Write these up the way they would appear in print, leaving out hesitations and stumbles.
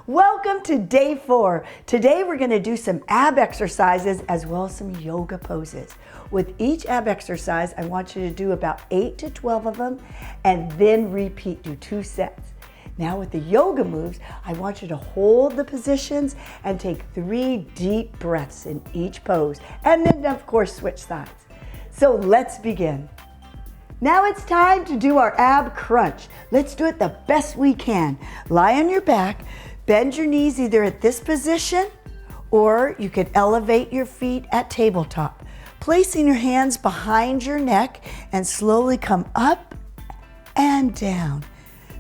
Welcome to day 4. Today we're going to do some ab exercises as well as some yoga poses. With each ab exercise, I want you to do about 8 to 12 of them and then repeat, do 2 sets. Now with the yoga moves, I want you to hold the positions and take 3 deep breaths in each pose, and then of course switch sides. So let's begin. Now it's time to do our ab crunch. Let's do it the best we can. Lie on your back, bend your knees either at this position or you can elevate your feet at tabletop. Placing your hands behind your neck and slowly come up and down.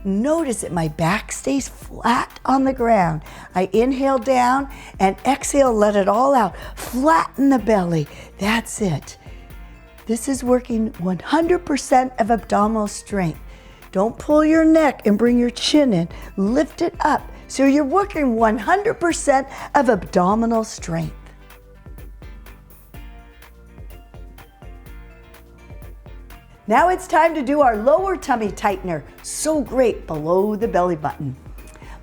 Notice that my back stays flat on the ground. I inhale down and exhale, let it all out. Flatten the belly. That's it. This is working 100% of abdominal strength. Don't pull your neck and bring your chin in. Lift it up. So you're working 100% of abdominal strength. Now it's time to do our lower tummy tightener. So great below the belly button.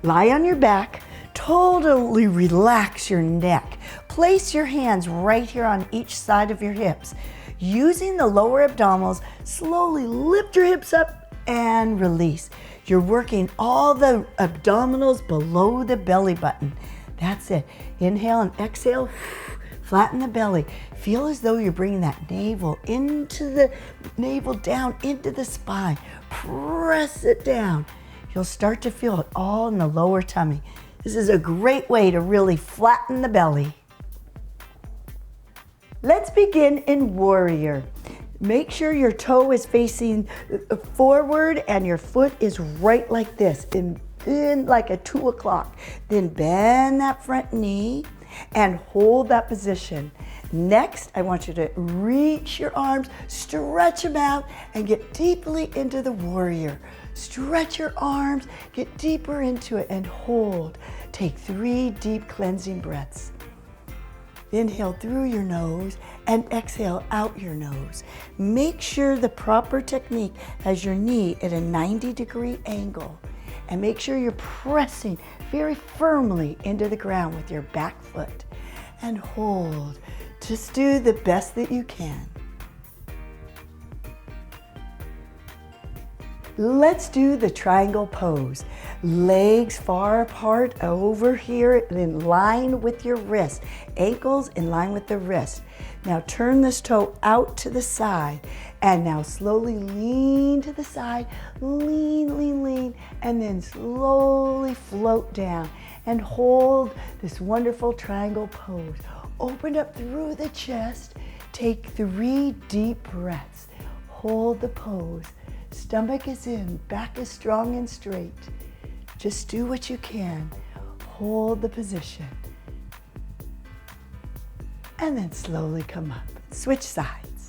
Lie on your back, totally relax your neck. Place your hands right here on each side of your hips. Using the lower abdominals, slowly lift your hips up and release. You're working all the abdominals below the belly button. That's it. Inhale and exhale. Flatten the belly. Feel as though you're bringing that navel down into the spine. Press it down. You'll start to feel it all in the lower tummy. This is a great way to really flatten the belly. Let's begin in warrior. Make sure your toe is facing forward and your foot is right like this, in like a 2 o'clock. Then bend that front knee and hold that position. Next, I want you to reach your arms, stretch them out, and get deeply into the warrior. Stretch your arms, get deeper into it, and hold. Take 3 deep cleansing breaths. Inhale through your nose and exhale out your nose. Make sure the proper technique has your knee at a 90-degree angle. And make sure you're pressing very firmly into the ground with your back foot. And hold. Just do the best that you can. Let's do the triangle pose. Legs far apart over here in line with your wrist. Ankles in line with the wrist. Now turn this toe out to the side. And now slowly lean to the side. Lean, lean, lean. And then slowly float down. And hold this wonderful triangle pose. Open up through the chest. Take 3 deep breaths. Hold the pose. Stomach is in, back is strong and straight. Just do what you can. Hold the position. And then slowly come up. Switch sides.